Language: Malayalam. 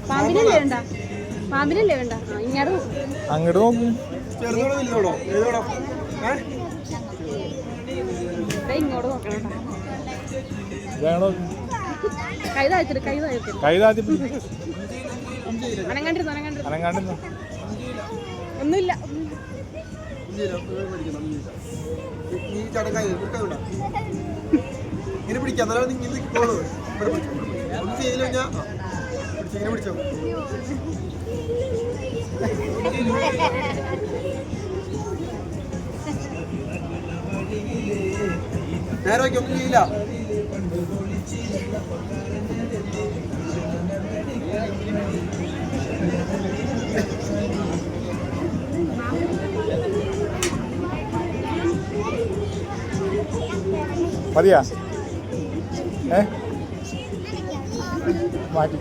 പാമ്പിനല്ലേ വേണ്ട, പാമ്പിനല്ലേ വേണ്ട. ഇങ്ങോട്ട് അങ്ങോട്ട് നോക്ക്. ഇങ്ങോട്ട് നോക്കണം. വേണോ? കൈ താഴ്ത്തിട്ട്, കൈ താഴ്ത്തിട്ട്. കൈ താഴ്ത്തി അനങ്ങാണ്ടിരുന്നു, അനങ്ങാണ്ടിരുന്നു. ഒന്നുമില്ല. ഇങ്ങനെ പിടിക്കാം, എന്നാലും നിങ്ങൾ ഒന്നും ചെയ്തില്ല. ഇങ്ങനെ പിടിച്ചോ. നേരെ വയ്ക്കും, ഒന്നും ചെയ്യില്ല. മതിയാ? മാറ്റി